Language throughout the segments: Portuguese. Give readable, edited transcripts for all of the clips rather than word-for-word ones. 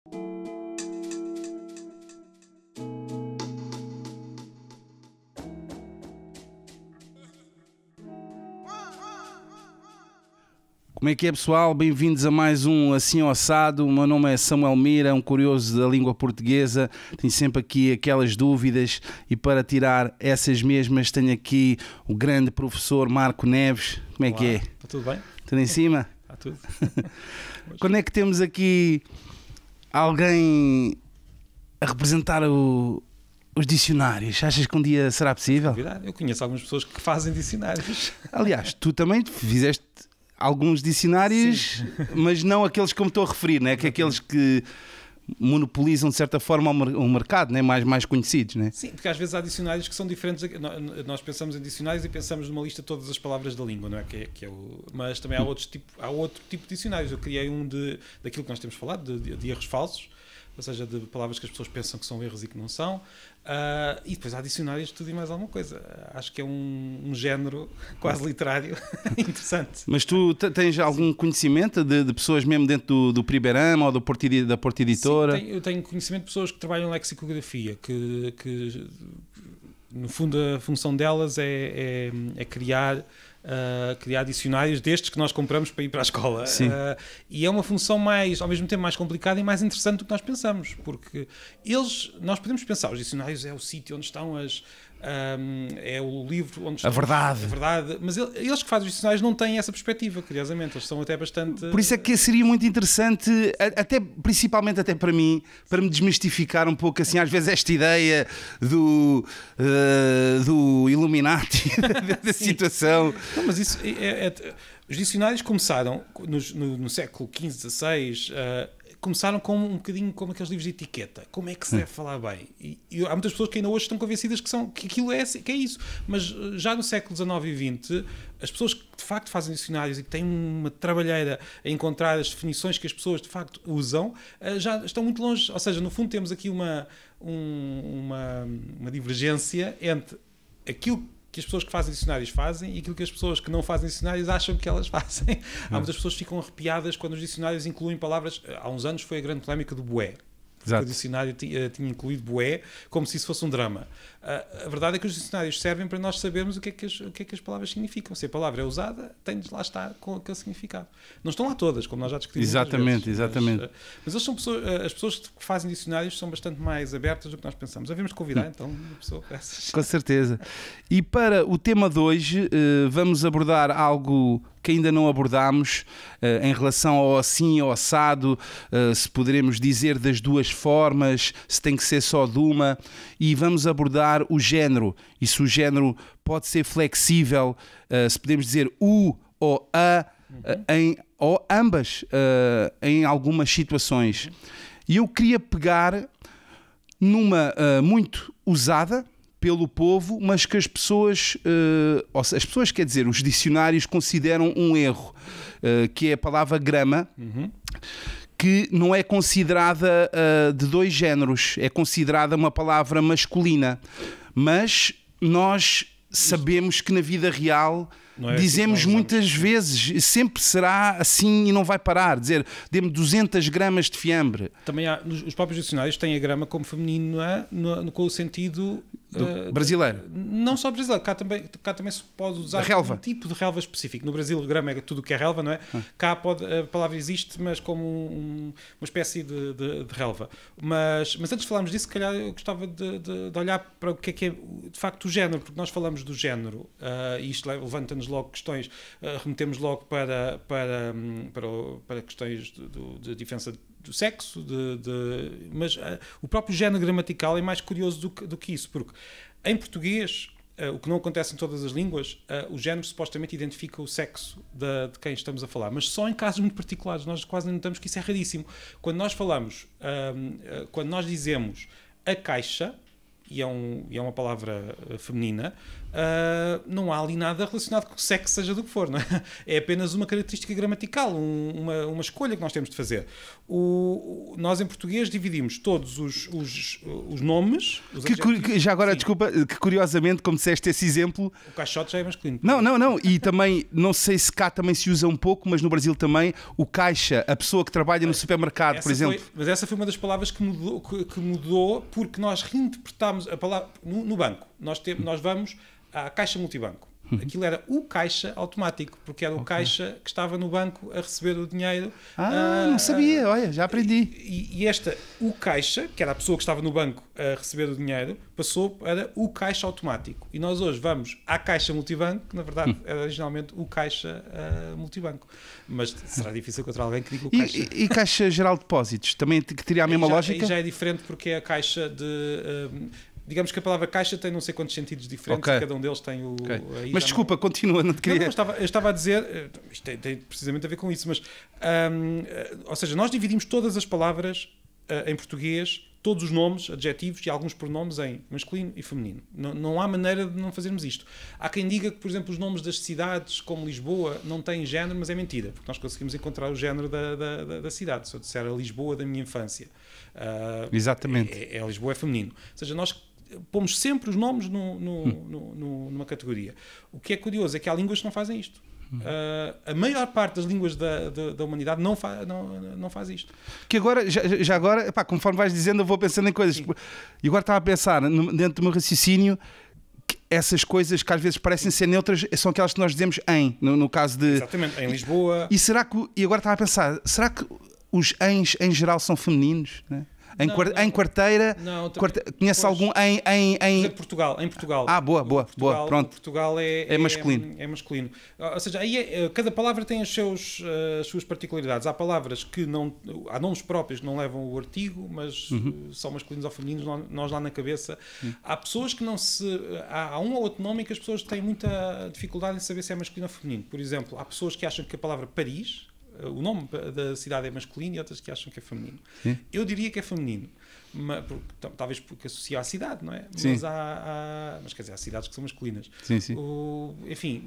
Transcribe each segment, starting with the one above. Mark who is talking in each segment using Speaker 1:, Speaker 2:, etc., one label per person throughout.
Speaker 1: Como é que é, pessoal? Bem-vindos a mais um Assim Assado. O meu nome é Samuel Mira, um curioso da língua portuguesa. Tenho sempre aqui aquelas dúvidas e para tirar essas mesmas tenho aqui o grande professor Marco Neves. Como é que é?
Speaker 2: Está tudo bem?
Speaker 1: Tudo em cima?
Speaker 2: Está tudo.
Speaker 1: Quando é que temos aqui alguém a representar os dicionários? Achas que um dia será possível?
Speaker 2: Eu conheço algumas pessoas que fazem dicionários.
Speaker 1: Aliás, tu também fizeste alguns dicionários, mas não aqueles como estou a referir, né? Que é aqueles que monopolizam de certa forma o mercado, né? mais conhecidos, né?
Speaker 2: Sim, porque às vezes há dicionários que são diferentes. Nós pensamos em dicionários e pensamos numa lista de todas as palavras da língua, não é? Mas também há outro tipo de dicionários. Eu criei daquilo que nós temos falado, de erros falsos, ou seja, de palavras que as pessoas pensam que são erros e que não são. E depois há dicionários de tudo e mais alguma coisa. Acho que é um género quase literário interessante.
Speaker 1: Mas tu tens algum conhecimento de pessoas mesmo dentro do Priberam ou da Porta Editora?
Speaker 2: Sim, eu tenho conhecimento de pessoas que trabalham em lexicografia, que no fundo a função delas é criar dicionários destes que nós compramos para ir para a escola. E é uma função ao mesmo tempo mais complicada e mais interessante do que nós pensamos, porque nós podemos pensar, os dicionários é o sítio onde estão é o livro onde está
Speaker 1: a verdade,
Speaker 2: mas eles que fazem os dicionários não têm essa perspectiva, curiosamente. Eles são até bastante...
Speaker 1: Por isso é que seria muito interessante, principalmente até para mim, para me desmistificar um pouco assim, às vezes esta ideia do Illuminati, da situação.
Speaker 2: Não, mas isso os dicionários começaram no século XV, XVI, começaram com um bocadinho como aqueles livros de etiqueta. Como é que se deve falar bem? E há muitas pessoas que ainda hoje estão convencidas que aquilo que é isso. Mas já no século XIX e XX, as pessoas que de facto fazem dicionários e que têm uma trabalheira a encontrar as definições que as pessoas de facto usam, já estão muito longe. Ou seja, no fundo temos aqui uma divergência entre aquilo que as pessoas que fazem dicionários fazem e aquilo que as pessoas que não fazem dicionários acham que elas fazem. Há muitas pessoas que ficam arrepiadas quando os dicionários incluem palavras. Há uns anos foi a grande polémica do bué. O dicionário tinha incluído bué como se isso fosse um drama. A verdade é que os dicionários servem para nós sabermos o que é que as palavras significam. Se a palavra é usada, tem de lá estar com aquele significado. Não estão lá todas, como nós já discutimos.
Speaker 1: Exatamente.
Speaker 2: Mas eles as pessoas que fazem dicionários são bastante mais abertas do que nós pensamos. Havemos de convidar então uma pessoa dessas.
Speaker 1: Com certeza. E para o tema de hoje, vamos abordar algo que ainda não abordámos em relação ao assim ou assado, se poderemos dizer das duas formas, se tem que ser só de uma, e vamos abordar o género, e se o género pode ser flexível, se podemos dizer o ou a, ou ambas, em algumas situações. E eu queria pegar numa muito usada pelo povo, mas que as pessoas, quer dizer, os dicionários consideram um erro, que é a palavra grama, que não é considerada de dois géneros, é considerada uma palavra masculina, mas nós sabemos que na vida real dizemos muitas vezes, sempre será assim e não vai parar, dizer, dê-me 200 gramas de fiambre.
Speaker 2: Também os próprios dicionários têm a grama como feminino, com o sentido...
Speaker 1: brasileiro.
Speaker 2: Não só brasileiro, cá também se pode usar um tipo de relva específico. No Brasil, grama é tudo o que é relva, não é? Cá a palavra existe, mas como uma espécie de relva. Mas antes de falarmos disso, se calhar eu gostava de olhar para o que é de facto o género, porque nós falamos do género, e isto levanta-nos logo questões, remetemos logo para questões de diferença do sexo, mas o próprio género gramatical é mais curioso do que isso, porque em português, o que não acontece em todas as línguas, o género supostamente identifica o sexo de quem estamos a falar, mas só em casos muito particulares. Nós quase notamos que isso é raríssimo. Quando nós falamos, quando nós dizemos a caixa, e é uma palavra feminina, não há ali nada relacionado com o sexo, seja do que for, não é? É apenas uma característica gramatical, uma escolha que nós temos de fazer. Nós em português dividimos todos os nomes.
Speaker 1: Já agora, desculpa, que curiosamente, como disseste esse exemplo.
Speaker 2: O caixote já é masculino.
Speaker 1: Não. E também, não sei se cá também se usa um pouco, mas no Brasil também, o caixa, a pessoa que trabalha no supermercado, por exemplo.
Speaker 2: Mas essa foi uma das palavras que mudou porque nós reinterpretámos a palavra no banco. Nós vamos à caixa multibanco. Aquilo era o caixa automático, porque era o caixa que estava no banco a receber o dinheiro.
Speaker 1: Não sabia, olha, já aprendi.
Speaker 2: E o caixa, que era a pessoa que estava no banco a receber o dinheiro, passou para o caixa automático. E nós hoje vamos à caixa multibanco, que na verdade era originalmente o caixa multibanco. Mas será difícil encontrar alguém que diga o caixa.
Speaker 1: E caixa geral de depósitos, também que teria a mesma lógica?
Speaker 2: Aí já é diferente porque é a caixa de... digamos que a palavra caixa tem não sei quantos sentidos diferentes, e cada um deles tem o... Aí
Speaker 1: mas desculpa, continua, não te queria...
Speaker 2: eu estava a dizer, isto tem precisamente a ver com isso, mas, ou seja, nós dividimos todas as palavras em português, todos os nomes, adjetivos e alguns pronomes em masculino e feminino. Não há maneira de não fazermos isto. Há quem diga que, por exemplo, os nomes das cidades, como Lisboa, não têm género, mas é mentira, porque nós conseguimos encontrar o género da cidade. Se eu disser a Lisboa da minha infância,
Speaker 1: exatamente.
Speaker 2: Lisboa é feminino. Ou seja, nós pomos sempre os nomes numa categoria. O que é curioso é que há línguas que não fazem isto. A maior parte das línguas da humanidade não faz isto.
Speaker 1: Que agora, já agora, conforme vais dizendo, eu vou pensando em coisas. Sim. E agora estava a pensar, dentro do meu raciocínio, que essas coisas que às vezes parecem ser neutras são aquelas que nós dizemos no caso de...
Speaker 2: Exatamente, em Lisboa.
Speaker 1: E agora estava a pensar, será que os ens em geral são femininos? Né? Em quarteira, conhece algum em
Speaker 2: Portugal.
Speaker 1: Boa, pronto.
Speaker 2: Portugal é
Speaker 1: masculino.
Speaker 2: É masculino. Ou seja, aí cada palavra tem as suas particularidades. Há palavras que há nomes próprios que não levam o artigo, mas são masculinos ou femininos, nós lá na cabeça. Há pessoas que há um ou outro nome em que as pessoas têm muita dificuldade em saber se é masculino ou feminino. Por exemplo, há pessoas que acham que a palavra Paris, o nome da cidade é masculino, e outras que acham que é feminino. Sim. Eu diria que é feminino, talvez porque associa à cidade, não é?
Speaker 1: Sim.
Speaker 2: Mas quer dizer, há cidades que são masculinas.
Speaker 1: Sim.
Speaker 2: Enfim,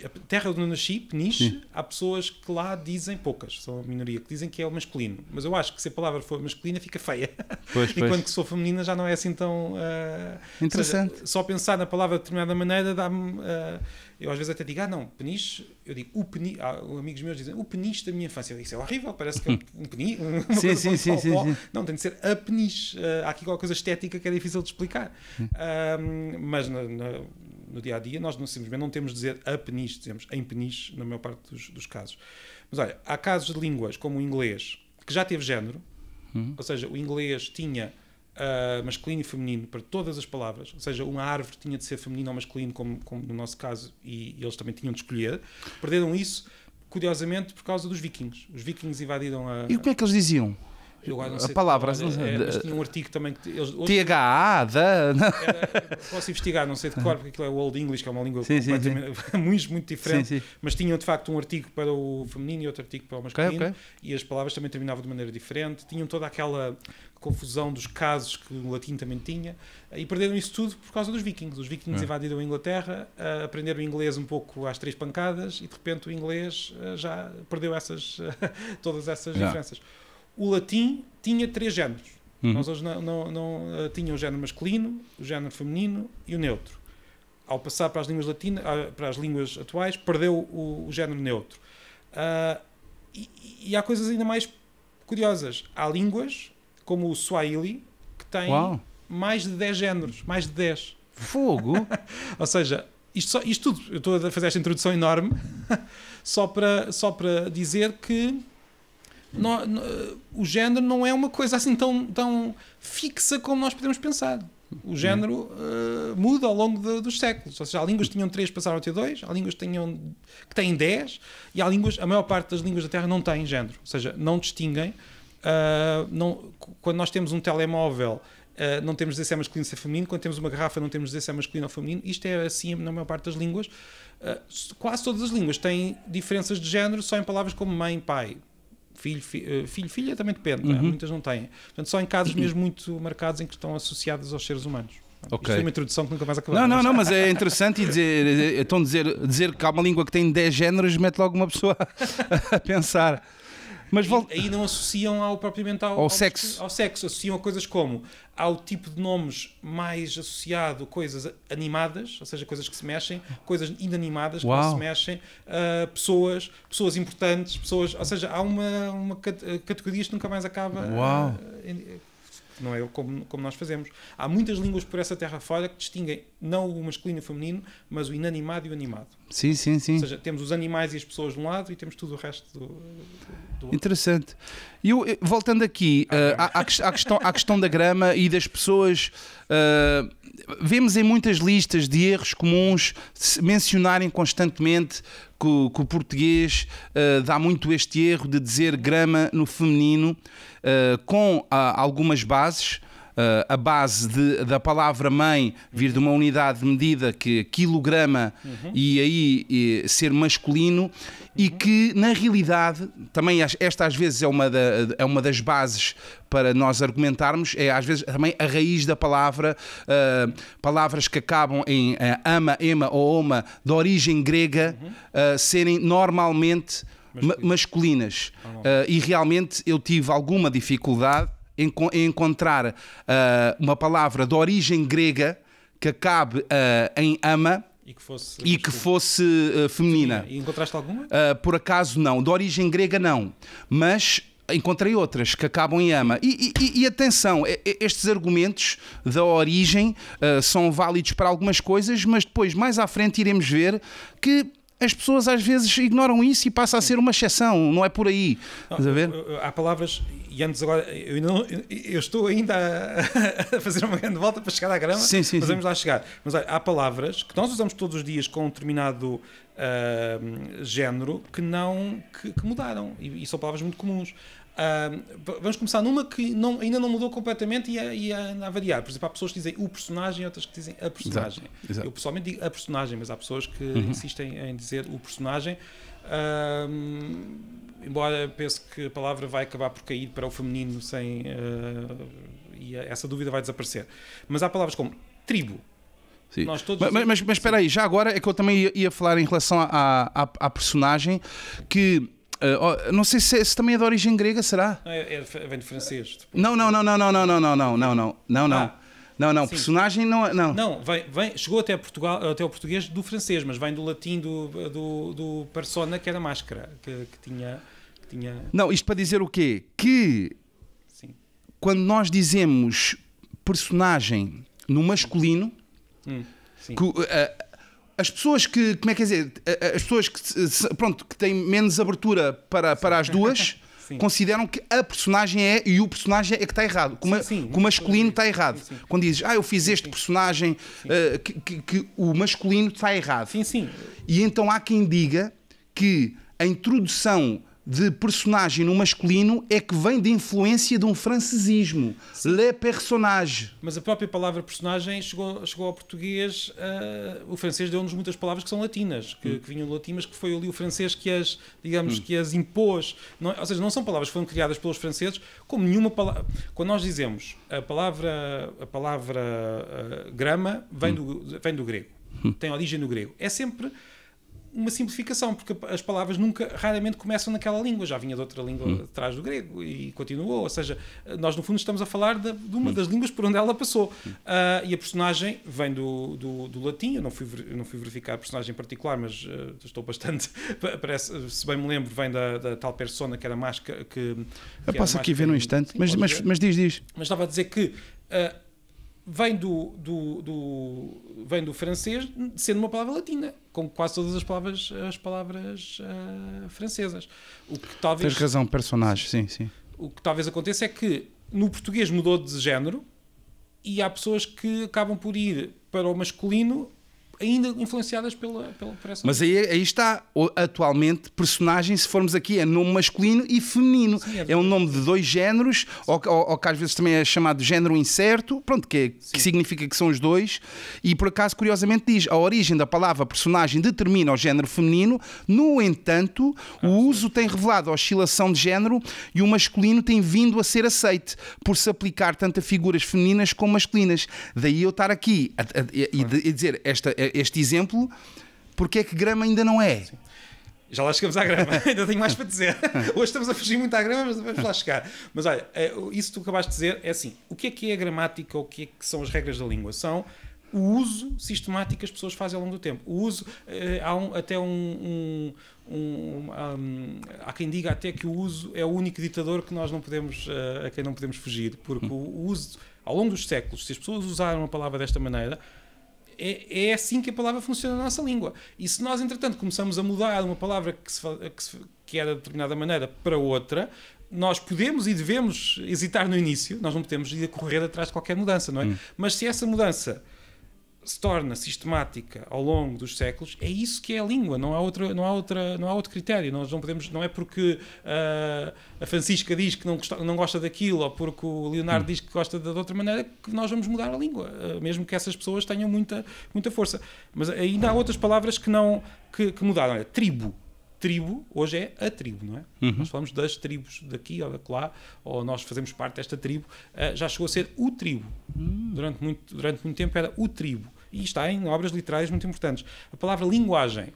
Speaker 2: a terra onde eu nasci, Peniche, há pessoas que lá dizem, poucas, são a minoria, que dizem que é o masculino. Mas eu acho que se a palavra for masculina fica feia.
Speaker 1: Pois.
Speaker 2: Enquanto que se for feminina já não é assim tão...
Speaker 1: interessante.
Speaker 2: Seja, só pensar na palavra de determinada maneira dá-me... eu às vezes até digo, Peniche, eu digo, amigos meus dizem, o Peniche da minha infância. Eu digo, isso é horrível, parece que é um Peniche.
Speaker 1: Sim.
Speaker 2: Não, tem de ser a Peniche. Há aqui qualquer coisa estética que é difícil de explicar. Mas no dia a dia nós simplesmente não temos de dizer a Peniche, dizemos em Peniche na maior parte dos casos. Mas olha, há casos de línguas como o inglês que já teve género, ou seja, o inglês tinha masculino e feminino para todas as palavras, ou seja, uma árvore tinha de ser feminino ou masculino, como no nosso caso, e eles também tinham de escolher. Perderam isso, curiosamente, por causa dos vikings. Os vikings invadiram
Speaker 1: E como é que eles diziam? A palavra,
Speaker 2: mas tinha um artigo também que eles,
Speaker 1: THA,
Speaker 2: posso investigar, não sei de cor, porque aquilo é o Old English, que é uma língua completamente muito diferente, mas tinham de facto um artigo para o feminino e outro artigo para o masculino, e as palavras também terminavam de maneira diferente, tinham toda aquela confusão dos casos que o latim também tinha, e perderam isso tudo por causa dos vikings. Os vikings invadiram a Inglaterra, aprenderam o inglês um pouco às 3 pancadas, e de repente o inglês já perdeu todas essas diferenças. O latim tinha 3 géneros. Nós hoje não tinha o género masculino, o género feminino e o neutro. Ao passar para as línguas para as línguas atuais, perdeu o género neutro. E há coisas ainda mais curiosas. Há línguas, como o Swahili, que tem mais de 10 géneros, mais de 10.
Speaker 1: Fogo!
Speaker 2: Ou seja, isto tudo, eu estou a fazer esta introdução enorme, só para dizer que o género não é uma coisa assim tão fixa como nós podemos pensar. O género muda ao longo dos séculos. Ou seja, há línguas que tinham 3 passaram a ter 2, há línguas que têm 10, e a maior parte das línguas da Terra não tem género. Ou seja, não distinguem. Quando nós temos um telemóvel, não temos de dizer se é masculino ou se é feminino. Quando temos uma garrafa, não temos de dizer se é masculino ou feminino. Isto é assim na maior parte das línguas. Quase todas as línguas têm diferenças de género só em palavras como mãe, pai, filha também depende, muitas não têm. Portanto, só em casos mesmo muito marcados em que estão associados aos seres humanos.
Speaker 1: Okay.
Speaker 2: Isto foi uma introdução que nunca mais acabou.
Speaker 1: Não, mas é interessante então dizer que há uma língua que tem 10 géneros mete logo uma pessoa a pensar. Mas
Speaker 2: aí não associam propriamente ao
Speaker 1: sexo.
Speaker 2: Ao sexo, associam a coisas como ao tipo de nomes mais associado a coisas animadas, ou seja, coisas que se mexem, coisas inanimadas que não se mexem, pessoas importantes, ou seja, há uma categoria que nunca mais acaba. Não é como nós fazemos. Há muitas línguas por essa terra fora que distinguem não o masculino e o feminino, mas o inanimado e o animado.
Speaker 1: Sim.
Speaker 2: Ou seja, temos os animais e as pessoas de um lado e temos tudo o resto do outro.
Speaker 1: Interessante. Voltando aqui à questão da grama e das pessoas, vemos em muitas listas de erros comuns mencionarem constantemente que o português dá muito este erro de dizer grama no feminino, com algumas bases. A base da palavra mãe vir de uma unidade de medida que é quilograma e aí ser masculino e que na realidade também esta às vezes é uma das bases para nós argumentarmos, é às vezes também a raiz da palavra, palavras que acabam em ama, ema ou oma de origem grega serem normalmente masculinas. E realmente eu tive alguma dificuldade em encontrar uma palavra de origem grega que acabe em ama e que fosse feminina.
Speaker 2: E encontraste alguma?
Speaker 1: Por acaso não. De origem grega não. Mas encontrei outras que acabam em ama. E atenção, estes argumentos da origem são válidos para algumas coisas, mas depois, mais à frente, iremos ver que as pessoas às vezes ignoram isso e passa a ser uma exceção, não é por aí. Estás a ver?
Speaker 2: Há palavras, e antes agora, eu estou ainda a fazer uma grande volta para chegar à grama, mas vamos lá chegar. Mas olha, há palavras que nós usamos todos os dias com um determinado género que mudaram, e são palavras muito comuns. Vamos começar numa que ainda não mudou completamente e anda a variar. Por exemplo, há pessoas que dizem o personagem e outras que dizem a personagem.
Speaker 1: Exato.
Speaker 2: Eu pessoalmente digo a personagem, mas há pessoas que insistem em dizer o personagem. Embora pense que a palavra vai acabar por cair para o feminino e essa dúvida vai desaparecer. Mas há palavras como tribo.
Speaker 1: Sim. Mas espera aí, já agora é que eu também ia falar em relação à personagem que não sei se também é de origem grega, será?
Speaker 2: Vem do francês.
Speaker 1: Não. Personagem não.
Speaker 2: Não, chegou até Portugal, até o português do francês, mas vem do latim do persona, que era máscara, que tinha.
Speaker 1: Não, isto para dizer o quê? Que quando nós dizemos personagem no masculino, as pessoas que, como é que é dizer, as pessoas que têm menos abertura para as duas consideram que a personagem e o personagem é que está errado, que o masculino está errado. Quando dizes, eu fiz este personagem, que o masculino está errado. E então há quem diga que a introdução de personagem no masculino é que vem de influência de um francesismo, le personnage.
Speaker 2: Mas a própria palavra personagem chegou ao português, o francês deu-nos muitas palavras que são latinas, que vinham do latim, mas que foi ali o francês que as impôs. Ou seja, não são palavras que foram criadas pelos franceses, como nenhuma palavra. Quando nós dizemos a palavra grama vem do grego, tem origem no grego. É sempre uma simplificação, porque as palavras raramente começam naquela língua, já vinha de outra língua atrás do grego e continuou, ou seja, nós no fundo estamos a falar de uma das línguas por onde ela passou. E a personagem vem do latim, eu não fui verificar a personagem em particular, mas estou bastante, parece, se bem me lembro, vem da tal persona que era máscara.
Speaker 1: Eu posso aqui ver num instante, mas diz.
Speaker 2: Mas estava a dizer que vem do francês, sendo uma palavra latina, como quase todas as palavras francesas. O que talvez,
Speaker 1: tens razão, personagem, sim.
Speaker 2: O que talvez aconteça é que no português mudou de género e há pessoas que acabam por ir para o masculino ainda influenciadas por essa...
Speaker 1: Mas aí está, atualmente, personagem, se formos aqui, é nome masculino e feminino. Sim, é um nome de 2 géneros, ou que às vezes também é chamado de género incerto, pronto, que significa que são os dois, e por acaso, curiosamente, diz, a origem da palavra personagem determina o género feminino, no entanto, o uso tem revelado a oscilação de género e o masculino tem vindo a ser aceite, por se aplicar tanto a figuras femininas como masculinas. Daí eu estar aqui e dizer este exemplo, porque é que grama ainda não é?
Speaker 2: Sim. Já lá chegamos à grama, ainda tenho mais para dizer. Hoje estamos a fugir muito à grama, mas vamos lá chegar. Mas olha, isso que tu acabaste de dizer é assim, o que é a gramática ou o que são as regras da língua? São o uso sistemático que as pessoas fazem ao longo do tempo. O uso, há quem diga até que o uso é o único ditador que nós não podemos, a quem não podemos fugir, porque o uso, ao longo dos séculos, se as pessoas usaram a palavra desta maneira, é assim que a palavra funciona na nossa língua. E se nós, entretanto, começamos a mudar uma palavra que era de determinada maneira para outra, nós podemos e devemos hesitar no início, nós não podemos ir a correr atrás de qualquer mudança, não é? Mas se essa mudança se torna sistemática ao longo dos séculos, é isso que é a língua, não há outro critério. Nós não podemos, não é porque a Francisca diz que não gosta daquilo, ou porque o Leonardo diz que gosta de outra maneira, que nós vamos mudar a língua, mesmo que essas pessoas tenham muita força. Mas ainda há outras palavras que mudaram. Olha, tribo hoje é a tribo, não é? Nós falamos das tribos daqui ou daquela, ou nós fazemos parte desta tribo, já chegou a ser o tribo. Durante muito tempo era o tribo. E está em obras literárias muito importantes. A palavra linguagem,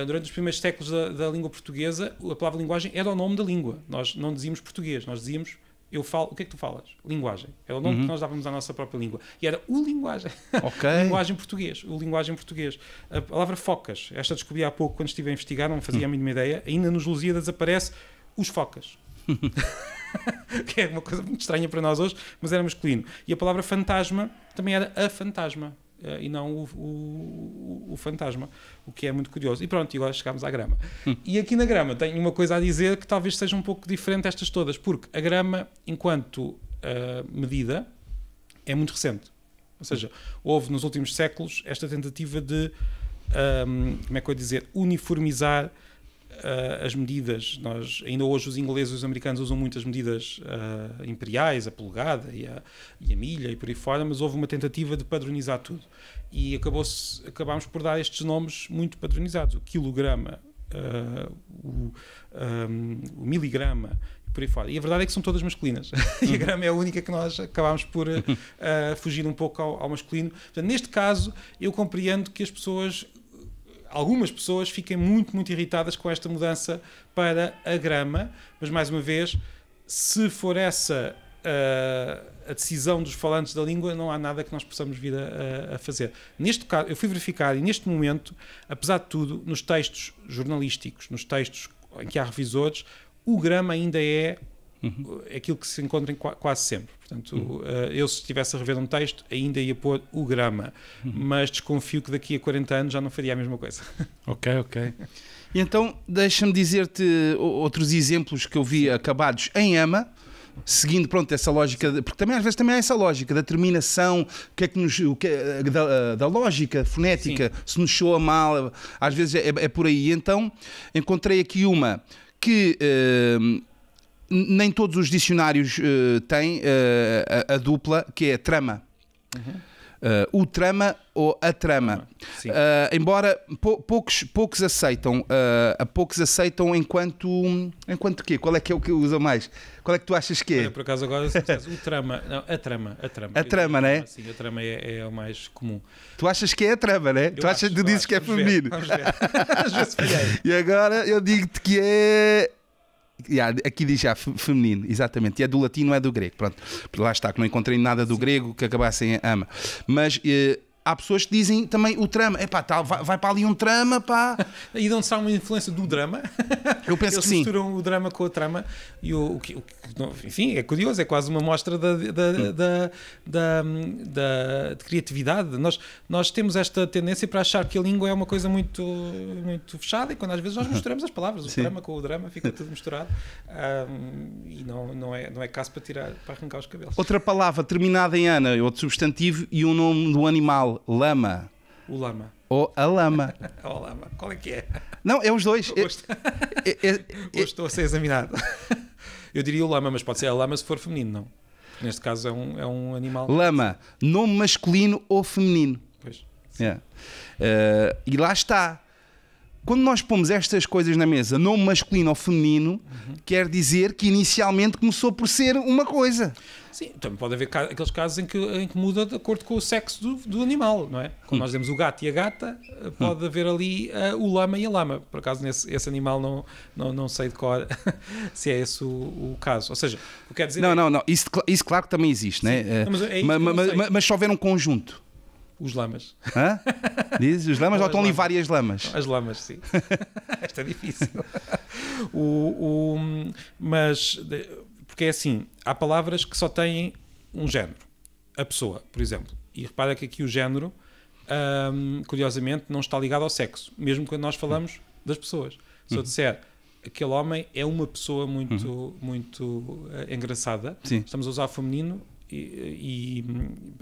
Speaker 2: durante os primeiros séculos da língua portuguesa, a palavra linguagem era o nome da língua. Nós não dizíamos português, nós dizíamos eu falo, o que é que tu falas? Linguagem. Era o nome que nós dávamos à nossa própria língua. E era o linguagem.
Speaker 1: Okay.
Speaker 2: Linguagem português. O linguagem português. A palavra focas. Esta descobri há pouco quando estive a investigar, não fazia a mínima ideia. Ainda nos Lusíadas aparece os focas. Que é uma coisa muito estranha para nós hoje, mas era masculino. E a palavra fantasma também era a fantasma. E não o fantasma, o que é muito curioso. E pronto, e agora chegámos à grama. E aqui na grama tenho uma coisa a dizer que talvez seja um pouco diferente destas todas, porque a grama, enquanto medida, é muito recente. Ou seja, houve nos últimos séculos esta tentativa de, como é que eu ia dizer, uniformizar as medidas. Ainda hoje os ingleses e os americanos usam muitas medidas imperiais, a polegada e a milha e por aí fora, mas houve uma tentativa de padronizar tudo. E acabámos por dar estes nomes muito padronizados. O quilograma, o miligrama e por aí fora. E a verdade é que são todas masculinas. E a grama é a única que nós acabámos por fugir um pouco ao masculino. Portanto, neste caso, eu compreendo que algumas pessoas fiquem muito, muito irritadas com esta mudança para a grama, mas mais uma vez, se for essa a decisão dos falantes da língua, não há nada que nós possamos vir a fazer. Neste caso, eu fui verificar e neste momento, apesar de tudo, nos textos jornalísticos, nos textos em que há revisores, o grama ainda é aquilo que se encontra quase sempre. Portanto, eu se estivesse a rever um texto, ainda ia pôr o grama, mas desconfio que daqui a 40 anos já não faria a mesma coisa.
Speaker 1: Ok. E então, deixa-me dizer-te outros exemplos que eu vi acabados em ama, seguindo, pronto, essa lógica, porque também às vezes também há essa lógica da terminação, da lógica fonética. Sim. Se nos soa mal, às vezes é por aí. Então, encontrei aqui uma que nem todos os dicionários têm a dupla, que é trama. O trama ou a trama. Embora poucos aceitam, enquanto quê? Qual é que é o que usa mais? Qual é que tu achas que é?
Speaker 2: Olha, por acaso agora se dissesse o trama, não, a trama.
Speaker 1: A trama, não é?
Speaker 2: Sim, a trama é o mais comum.
Speaker 1: Tu achas que é a trama, não é? Tu dizes que é feminino.
Speaker 2: Vamos ver. Às vezes falhei.
Speaker 1: E agora eu digo-te que é... aqui diz já feminino, exatamente, e é do latim, não é do grego. Pronto, lá está, que não encontrei nada do grego que acabasse em ama. Mas há pessoas que dizem também o trama, vai para ali um trama, pá.
Speaker 2: E de onde está uma influência do drama?
Speaker 1: Eu penso que sim.
Speaker 2: Eles misturam o drama com a trama e enfim, é curioso, é quase uma mostra de criatividade. Nós temos esta tendência para achar que a língua é uma coisa muito, muito fechada, e quando às vezes nós misturamos as palavras, o trama com o drama, fica tudo misturado, e não é caso para arrancar os cabelos.
Speaker 1: Outra palavra terminada em ana, outro substantivo, e o nome do animal, lama.
Speaker 2: O lama.
Speaker 1: ou a lama.
Speaker 2: O lama. Qual é que é?
Speaker 1: Não, é os dois.
Speaker 2: Hoje estou a ser examinado. Eu diria o lama, mas pode ser a lama se for feminino, não? Neste caso é um animal.
Speaker 1: Lama, nome masculino ou feminino.
Speaker 2: Pois.
Speaker 1: Yeah. E lá está. Quando nós pomos estas coisas na mesa, nome masculino ou feminino, quer dizer que inicialmente começou por ser uma coisa.
Speaker 2: Sim, também pode haver aqueles casos em que muda de acordo com o sexo do animal, não é? Quando nós dizemos o gato e a gata, pode haver ali o lama e a lama. Por acaso, esse animal não sei de cor se é esse o caso. Ou seja, o que quer dizer...
Speaker 1: Não. Isso claro que também existe, né? Mas se houver um conjunto.
Speaker 2: Os lamas.
Speaker 1: Hã? Diz? Os lamas ou estão ali várias lamas?
Speaker 2: As lamas, sim. Esta é difícil. Mas, porque é assim, há palavras que só têm um género. A pessoa, por exemplo. E repara que aqui o género, curiosamente, não está ligado ao sexo. Mesmo quando nós falamos das pessoas. Se eu disser, aquele homem é uma pessoa muito engraçada,
Speaker 1: Sim.
Speaker 2: estamos a usar o feminino, e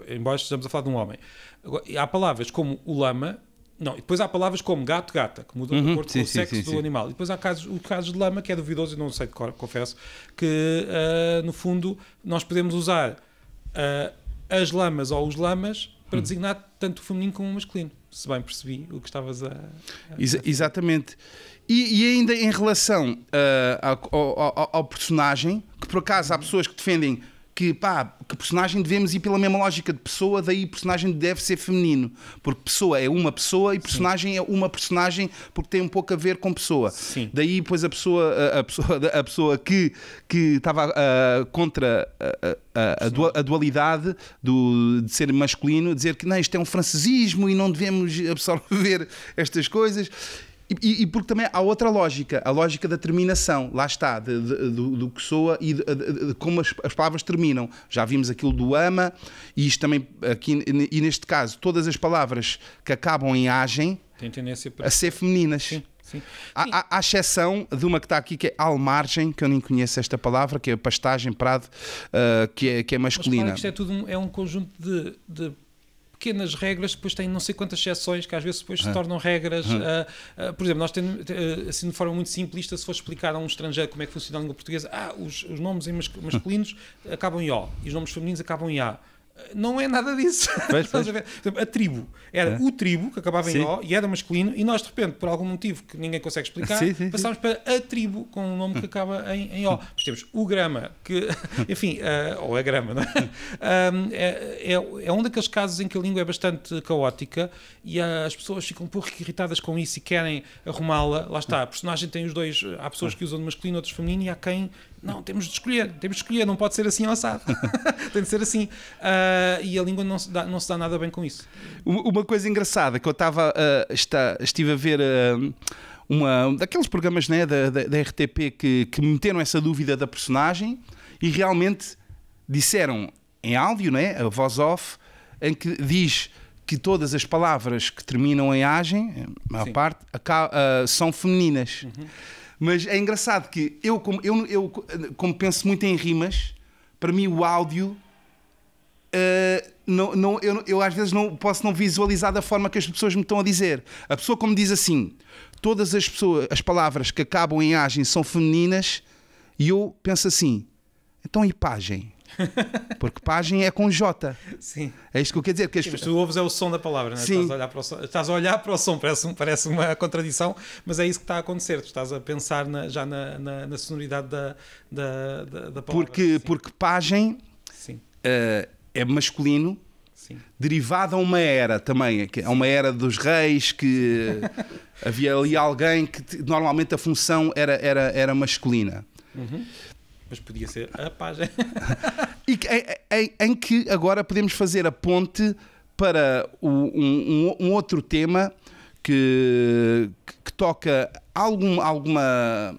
Speaker 2: embora estejamos a falar de um homem. Agora, há palavras como o lama, depois há palavras como gato, gata, que mudam de acordo com o sexo do animal. E depois há o caso de lama, que é duvidoso, eu não sei de cor, confesso, que no fundo nós podemos usar as lamas ou os lamas para designar tanto o feminino como o masculino. Se bem percebi o que estavas a
Speaker 1: Exatamente. E ainda em relação ao personagem, que por acaso há pessoas que defendem que personagem devemos ir pela mesma lógica de pessoa, daí personagem deve ser feminino, porque pessoa é uma pessoa e personagem Sim. é uma personagem porque tem um pouco a ver com pessoa.
Speaker 2: Sim.
Speaker 1: Daí depois a pessoa que estava contra a dualidade de ser masculino, dizer que não, isto é um francesismo e não devemos absorver estas coisas. E porque também há outra lógica, a lógica da terminação, lá está, do que soa e de como as palavras terminam. Já vimos aquilo do ama, e isto também, aqui, e neste caso, todas as palavras que acabam em agem
Speaker 2: tem tendência
Speaker 1: a ser femininas.
Speaker 2: Sim. Sim.
Speaker 1: Há exceção de uma que está aqui, que é almargem, que eu nem conheço esta palavra, que é pastagem, prado, que é masculina.
Speaker 2: Mas claro que isto é um conjunto de pequenas regras, depois tem não sei quantas exceções que às vezes depois se tornam regras. Por exemplo, nós temos, assim de forma muito simplista, se for explicar a um estrangeiro como é que funciona a língua portuguesa, os nomes em masculinos acabam em O e os nomes femininos acabam em A. Não é nada disso. Estás a ver? Por exemplo, a tribo era o tribo, que acabava em O e era masculino, e nós de repente, por algum motivo que ninguém consegue explicar, passámos para a tribo com um nome que acaba em O. Depois temos o grama, que, enfim, ou a grama, não é? É um daqueles casos em que a língua é bastante caótica e as pessoas ficam um pouco irritadas com isso e querem arrumá-la. Lá está, a personagem tem os dois, há pessoas que usam de masculino, outros feminino, e há quem. Não, temos de escolher, não pode ser assim ao assado. Tem de ser assim. E a língua não se dá nada bem com isso.
Speaker 1: Uma coisa engraçada que eu estive a ver daqueles programas, né, da RTP que meteram essa dúvida da personagem e realmente disseram em áudio, né, a voz off, em que diz que todas as palavras que terminam em agem, a maior parte, são femininas. Mas é engraçado que eu como penso muito em rimas, para mim o áudio eu às vezes não posso não visualizar da forma que as pessoas me estão a dizer. A pessoa como diz assim, todas as palavras que acabam em agem são femininas, e eu penso assim, então e pagem? Porque pagem é com J.
Speaker 2: Sim.
Speaker 1: É isto que eu quero dizer.
Speaker 2: Mas tu ouves o som da palavra, não é?
Speaker 1: Sim.
Speaker 2: Estás a olhar para o som, parece uma contradição, mas é isso que está a acontecer. Tu estás a pensar já na sonoridade da palavra.
Speaker 1: Porque pagem é masculino,
Speaker 2: Sim.
Speaker 1: derivado a uma era também. É uma era dos reis, que havia ali alguém que normalmente a função era masculina.
Speaker 2: Mas podia ser a página.
Speaker 1: E em que agora podemos fazer a ponte para um outro tema que toca alguma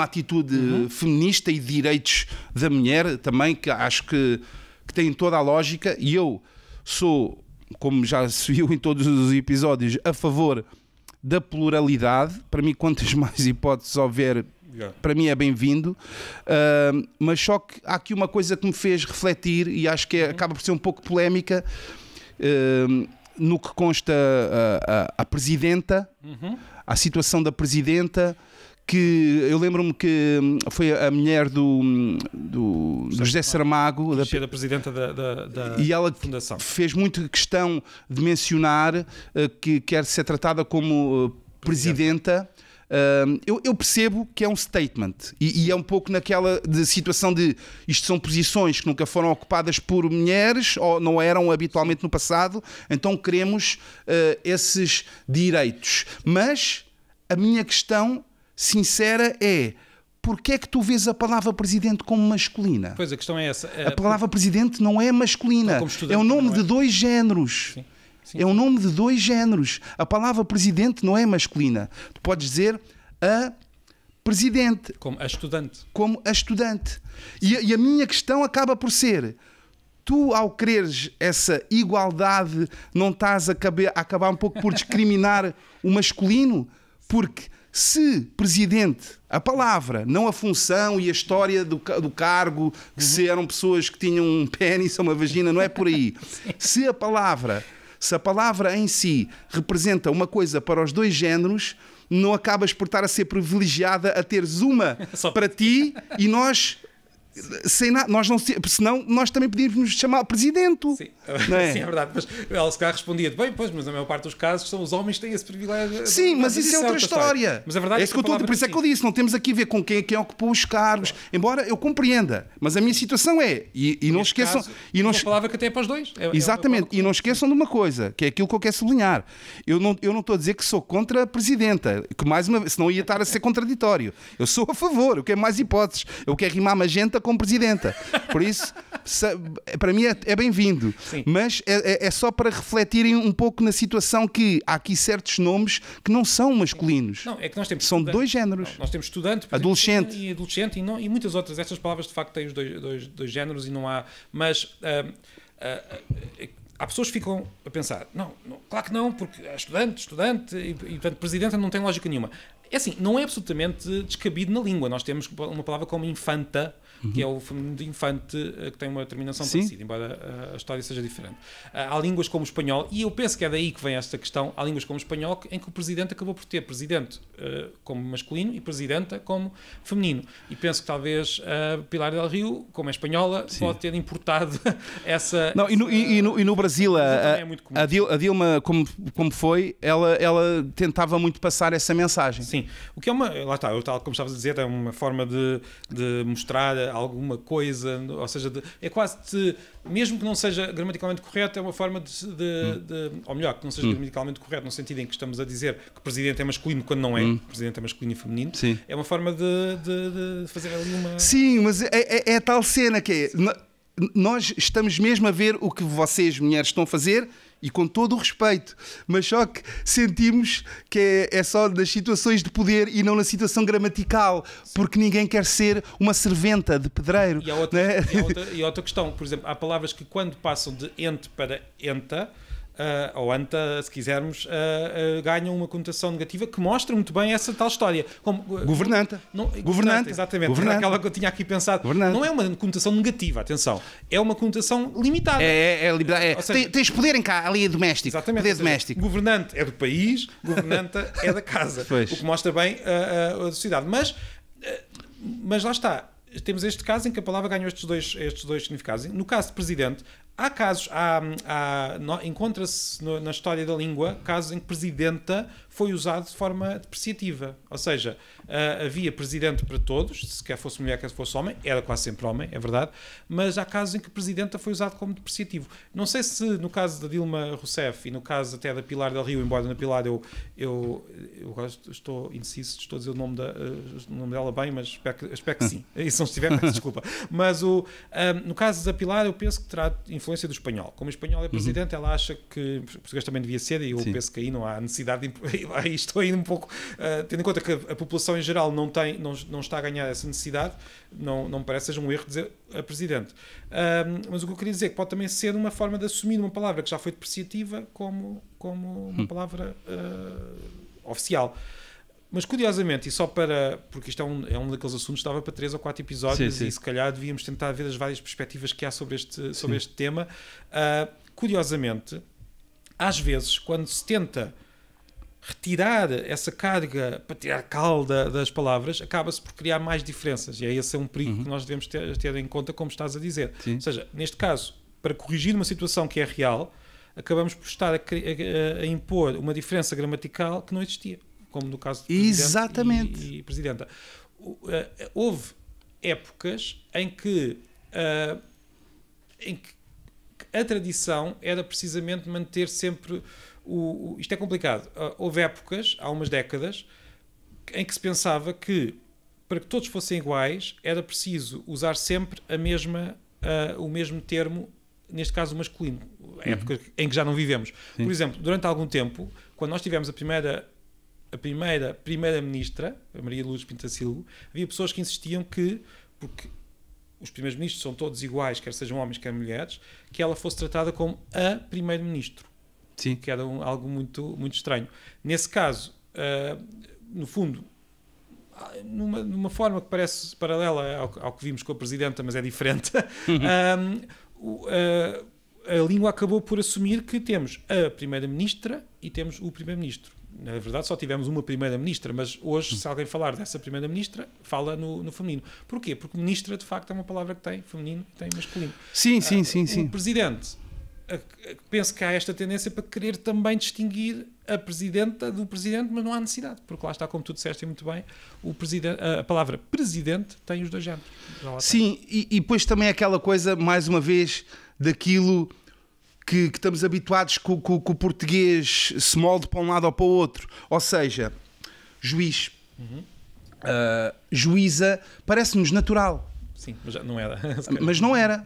Speaker 1: atitude feminista e de direitos da mulher também, que acho que tem toda a lógica, e eu sou, como já se viu em todos os episódios, a favor da pluralidade. Para mim, quantas mais hipóteses houver, para mim é bem-vindo, mas só que há aqui uma coisa que me fez refletir, e acho que acaba por ser um pouco polémica, no que consta a Presidenta, a situação da Presidenta, que eu lembro-me que foi a mulher do José Saramago,
Speaker 2: da Presidenta da
Speaker 1: e ela
Speaker 2: Fundação.
Speaker 1: fez muita questão de mencionar que quer ser tratada como Presidenta. Eu percebo que é um statement e é um pouco naquela situação de isto são posições que nunca foram ocupadas por mulheres ou não eram habitualmente no passado, então queremos esses direitos. Mas a minha questão sincera é: porquê é que tu vês a palavra Presidente como masculina?
Speaker 2: Pois, a questão é essa.
Speaker 1: A palavra Presidente não é masculina, é o nome de dois géneros.
Speaker 2: Sim.
Speaker 1: É um nome de dois géneros. A palavra Presidente não é masculina. Tu podes dizer a Presidente.
Speaker 2: Como a estudante.
Speaker 1: Como a estudante. E a minha questão acaba por ser: tu, ao quereres essa igualdade, não estás a acabar um pouco por discriminar o masculino? Porque se Presidente, a palavra, não a função e a história do cargo, que se eram pessoas que tinham um pênis ou uma vagina, não é por aí. Se a palavra em si representa uma coisa para os dois géneros, não acabas por estar a ser privilegiada a teres uma para ti e nós... Sem nada, nós não, senão nós também podíamos nos chamar Presidente.
Speaker 2: Sim,
Speaker 1: não é?
Speaker 2: Sim, é verdade. Mas ela se calhar respondia: bem, pois, mas na maior parte dos casos são os homens que têm esse privilégio.
Speaker 1: Sim, mas isso é outra história.
Speaker 2: Mas a verdade
Speaker 1: é isso que eu estou a dizer. Por isso é que eu disse: não temos aqui a ver com quem ocupou os cargos, embora eu compreenda. Mas a minha situação é, e não esqueçam.
Speaker 2: É uma palavra que até é para os dois.
Speaker 1: Exatamente, e não esqueçam de uma coisa, que é aquilo que eu quero sublinhar. Eu não estou a dizer que sou contra a Presidenta, que mais uma vez, senão ia estar a ser contraditório. Eu sou a favor, eu quero mais hipóteses. Eu quero rimar magenta com Presidenta. Por isso, para mim é bem-vindo. Mas é só para refletirem um pouco na situação que há aqui certos nomes que não são masculinos.
Speaker 2: Não, é que nós temos
Speaker 1: são de dois géneros.
Speaker 2: Nós temos estudante,
Speaker 1: adolescente.
Speaker 2: E adolescente e muitas outras. Estas palavras de facto têm os dois géneros e não há... Mas... há pessoas que ficam a pensar: não, claro que não, porque é estudante e portanto, Presidenta não tem lógica nenhuma. É assim, não é absolutamente descabido na língua. Nós temos uma palavra como infanta, que é o feminino de infante, que tem uma terminação parecida, embora a história seja diferente. Há línguas como o espanhol, e eu penso que é daí que vem esta questão, há línguas como o espanhol em que o Presidente acabou por ter Presidente como masculino e Presidenta como feminino. E penso que talvez Pilar del Rio, como é espanhola, pode ter importado essa...
Speaker 1: Não, e no Brasil, a Dilma, como foi, ela tentava muito passar essa mensagem.
Speaker 2: Sim, o que é uma... Lá está, como estavas a dizer, é uma forma de mostrar alguma coisa, ou seja, é quase mesmo que não seja gramaticalmente correto, é uma forma ou melhor, que não seja gramaticalmente correto no sentido em que estamos a dizer que Presidente é masculino quando não é, Presidente é masculino e feminino.
Speaker 1: Sim.
Speaker 2: É uma forma de fazer ali uma...
Speaker 1: Sim, mas é tal cena que é... Nós estamos mesmo a ver o que vocês, mulheres, estão a fazer, e com todo o respeito, mas só que sentimos que é só nas situações de poder e não na situação gramatical, porque ninguém quer ser uma serventa de pedreiro.
Speaker 2: E há outra questão, por exemplo, há palavras que quando passam de ente para enta, ou anta, se quisermos, ganham uma conotação negativa que mostra muito bem essa tal história. Como,
Speaker 1: governanta.
Speaker 2: Governanta, exatamente.
Speaker 1: Governanta.
Speaker 2: Aquela que eu tinha aqui pensado.
Speaker 1: Governanta.
Speaker 2: Não é uma conotação negativa, atenção. É uma conotação limitada.
Speaker 1: Tens poder em cá, ali é doméstico.
Speaker 2: Exatamente.
Speaker 1: Poder doméstico.
Speaker 2: Governante é do país, governanta é da casa.
Speaker 1: Pois.
Speaker 2: O que mostra bem a sociedade. Mas lá está. Temos este caso em que a palavra ganhou estes dois significados. No caso de Presidente, há casos, encontra-se na história da língua casos em que Presidenta foi usado de forma depreciativa. Ou seja, havia Presidente para todos, se quer fosse mulher, quer fosse homem, era quase sempre homem, é verdade, mas há casos em que Presidenta foi usado como depreciativo. Não sei se no caso da Dilma Rousseff e no caso até da Pilar del Rio, embora na Pilar eu estou indeciso, estou a dizer o nome dela bem, mas espero que sim. E se não estiver, peço desculpa. Mas no caso da Pilar, eu penso que terá influência do espanhol. Como o espanhol é Presidente, ela acha que o português também devia ser, e eu penso que aí não há necessidade de... Aí estou ainda um pouco... tendo em conta que a população em geral não está a ganhar essa necessidade, não me parece seja um erro dizer a Presidente. Mas o que eu queria dizer é que pode também ser uma forma de assumir uma palavra que já foi depreciativa como uma palavra oficial. Mas curiosamente, e só porque isto é um daqueles assuntos que estava para 3 ou 4 episódios, e se calhar devíamos tentar ver as várias perspectivas que há sobre este tema. Curiosamente, às vezes, quando se tenta retirar essa carga, para tirar calda das palavras, acaba-se por criar mais diferenças. E é esse um perigo que nós devemos ter em conta, como estás a dizer.
Speaker 1: Sim.
Speaker 2: Ou seja, neste caso, para corrigir uma situação que é real, acabamos por estar a impor uma diferença gramatical que não existia, como no caso de presidente e presidenta. Houve épocas em que a tradição era precisamente manter sempre isto é complicado. Houve épocas, há umas décadas, em que se pensava que para que todos fossem iguais era preciso usar sempre o mesmo termo, neste caso o masculino. Época em que já não vivemos. Sim. Por exemplo, durante algum tempo, quando nós tivemos a primeira-ministra, a Maria Lourdes Pinto da Silva, havia pessoas que insistiam que, porque os primeiros-ministros são todos iguais, quer sejam homens, quer mulheres, que ela fosse tratada como a primeiro-ministro.
Speaker 1: Sim.
Speaker 2: Que era algo muito, muito estranho. Nesse caso, no fundo, numa forma que parece paralela ao que vimos com a Presidenta, mas é diferente, a língua acabou por assumir que temos a Primeira-Ministra e temos o Primeiro-Ministro. Na verdade, só tivemos uma Primeira-Ministra, mas hoje, se alguém falar dessa Primeira-Ministra, fala no feminino. Porquê? Porque Ministra, de facto, é uma palavra que tem feminino e tem masculino.
Speaker 1: Sim.
Speaker 2: O Presidente, penso que há esta tendência para querer também distinguir a Presidenta do Presidente, mas não há necessidade, porque lá está, como tu disseste muito bem, a palavra Presidente tem os dois géneros.
Speaker 1: Sim, e depois também aquela coisa, mais uma vez, daquilo que estamos habituados que o português se molde para um lado ou para o outro. Ou seja, juiz, juíza, parece-nos natural.
Speaker 2: Sim, mas não era.
Speaker 1: Mas não era.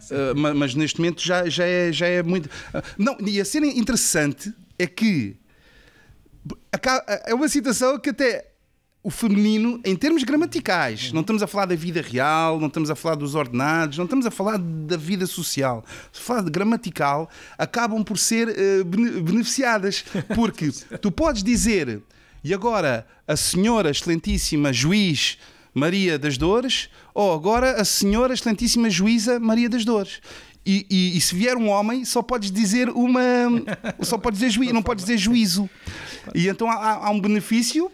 Speaker 1: Mas neste momento já é muito... Não, e a cena interessante é que é uma situação que até o feminino, em termos gramaticais, não estamos a falar da vida real, não estamos a falar dos ordenados, não estamos a falar da vida social, a falar de gramatical, acabam por ser beneficiadas. Porque tu podes dizer, e agora a senhora excelentíssima juiz Maria das Dores, ou agora a senhora excelentíssima juíza Maria das Dores. E se vier um homem, só podes dizer só podes dizer juízo, não podes dizer juízo. E então há um benefício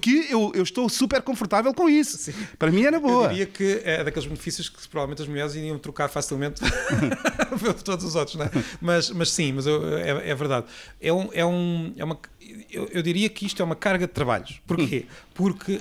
Speaker 1: que eu estou super confortável com isso. Sim. Para mim era boa.
Speaker 2: Eu diria que é daqueles benefícios que provavelmente as mulheres iriam trocar facilmente por todos os outros, não é? Mas sim, é verdade. Eu diria que isto é uma carga de trabalhos. Porquê? Porque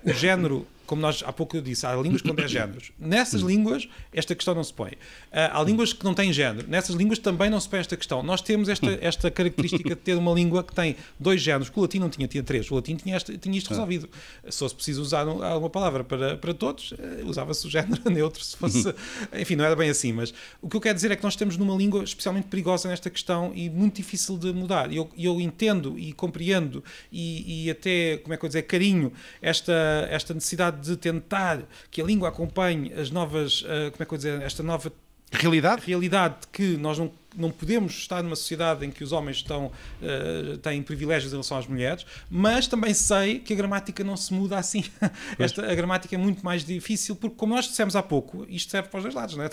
Speaker 2: o género, como nós há pouco eu disse, há línguas com 10 géneros. Nessas línguas, esta questão não se põe. Há línguas que não têm género. Nessas línguas também não se põe esta questão. Nós temos esta característica de ter uma língua que tem 2 géneros, que o latim não tinha 3. O latim tinha isto resolvido. Se fosse preciso usar uma palavra para todos, usava-se o género neutro, se fosse... Enfim, não era bem assim, mas o que eu quero dizer é que nós estamos numa língua especialmente perigosa nesta questão e muito difícil de mudar. Eu entendo e compreendo e até, como é que eu vou dizer, carinho esta necessidade de tentar que a língua acompanhe as novas, como é que eu vou dizer, esta nova realidade de que nós não podemos estar numa sociedade em que os homens têm privilégios em relação às mulheres, mas também sei que a gramática não se muda assim. A gramática é muito mais difícil, porque, como nós dissemos há pouco, isto serve para os dois lados, não é?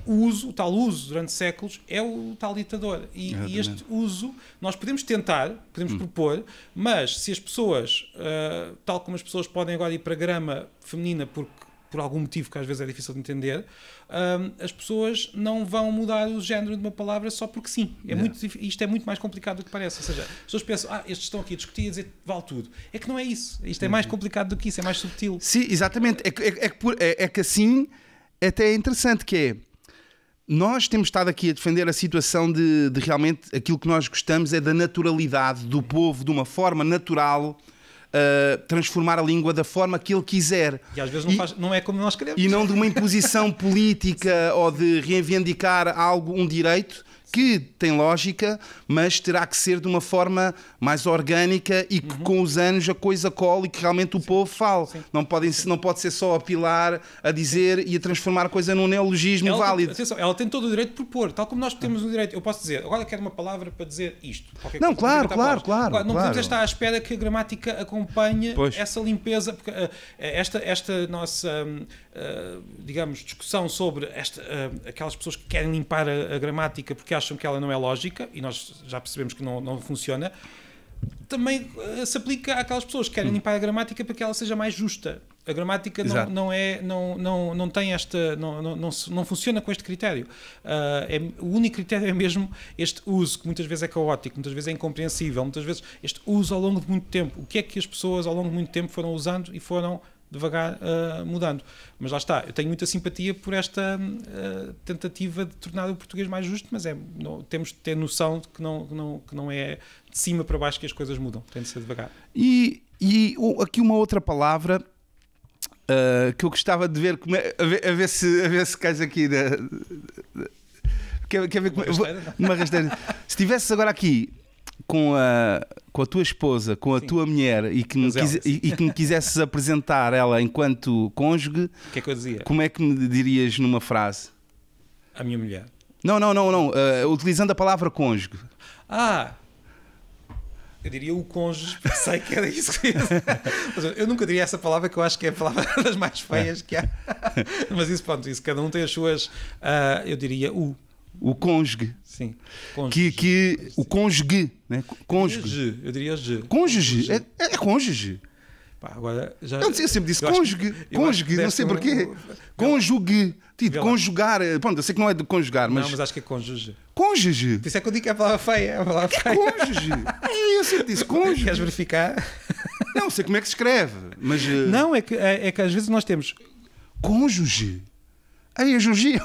Speaker 2: O tal uso durante séculos é o tal ditador. E este uso nós podemos tentar, podemos propor, mas se as pessoas, tal como as pessoas podem agora ir para a grama feminina por algum motivo que às vezes é difícil de entender, as pessoas não vão mudar o género de uma palavra só porque sim. Isto é muito mais complicado do que parece. Ou seja, as pessoas pensam, estes estão aqui a discutir e a dizer vale tudo. É que não é isso. Isto é mais complicado do que isso, é mais subtil.
Speaker 1: Sim, exatamente. É que assim até é interessante, que é, nós temos estado aqui a defender a situação de realmente aquilo que nós gostamos é da naturalidade do povo, de uma forma natural, transformar a língua da forma que ele quiser.
Speaker 2: E às vezes não é como nós queremos.
Speaker 1: E não de uma imposição política ou de reivindicar um direito que tem lógica, mas terá que ser de uma forma mais orgânica e que com os anos a coisa cole e que realmente o povo fale. Não pode ser só a pilar, a dizer e a transformar a coisa num neologismo válido.
Speaker 2: Atenção, ela tem todo o direito de propor, tal como nós temos o direito. Eu posso dizer, agora quero uma palavra para dizer isto.
Speaker 1: Não, claro.
Speaker 2: Não podemos estar à espera que a gramática acompanhe essa limpeza, porque esta nossa digamos, discussão sobre aquelas pessoas que querem limpar a gramática porque acham que ela não é lógica, e nós já percebemos que não funciona, também se aplica àquelas pessoas que querem limpar a gramática para que ela seja mais justa. A gramática não tem esta, não funciona com este critério. O único critério é mesmo este uso, que muitas vezes é caótico, muitas vezes é incompreensível, muitas vezes este uso ao longo de muito tempo. O que é que as pessoas ao longo de muito tempo foram usando e foram devagar mudando. Mas lá está, eu tenho muita simpatia por esta tentativa de tornar o português mais justo, mas temos de ter noção de que não é de cima para baixo que as coisas mudam, tem de ser devagar.
Speaker 1: E aqui uma outra palavra que eu gostava de ver, a ver se cais aqui quer ver uma rasteira. Se estivesses agora aqui com a tua esposa, com a tua mulher e que me quisesses apresentar ela enquanto cônjuge,
Speaker 2: o que é que eu dizia?
Speaker 1: Como é que me dirias numa frase?
Speaker 2: A minha mulher.
Speaker 1: Não. Utilizando a palavra cônjuge.
Speaker 2: Eu diria o cônjuge, porque sei que era isso que eu nunca diria essa palavra, que eu acho que é a palavra das mais feias que há. Mas isso, pronto, cada um tem as suas... eu diria
Speaker 1: o cônjuge.
Speaker 2: Sim.
Speaker 1: Cônjuge. O cônjuge, né? Cônjuge.
Speaker 2: Eu diria G.
Speaker 1: Cônjuge. É cônjuge.
Speaker 2: Pá, agora já...
Speaker 1: Eu sempre disse cônjuge. Cônjuge, não sei porquê. Cônjuge. Tipo, conjugar. Pronto, eu sei que não é de conjugar, mas...
Speaker 2: Não, mas acho que é cônjuge.
Speaker 1: Cônjuge.
Speaker 2: Por isso é que eu digo que é a palavra feia. É a palavra feia.
Speaker 1: Cônjuge. Eu sempre disse cônjuge.
Speaker 2: Queres verificar?
Speaker 1: Não sei como é que se escreve, mas...
Speaker 2: Não, é que às vezes nós temos...
Speaker 1: Cônjuge. Aí, o José,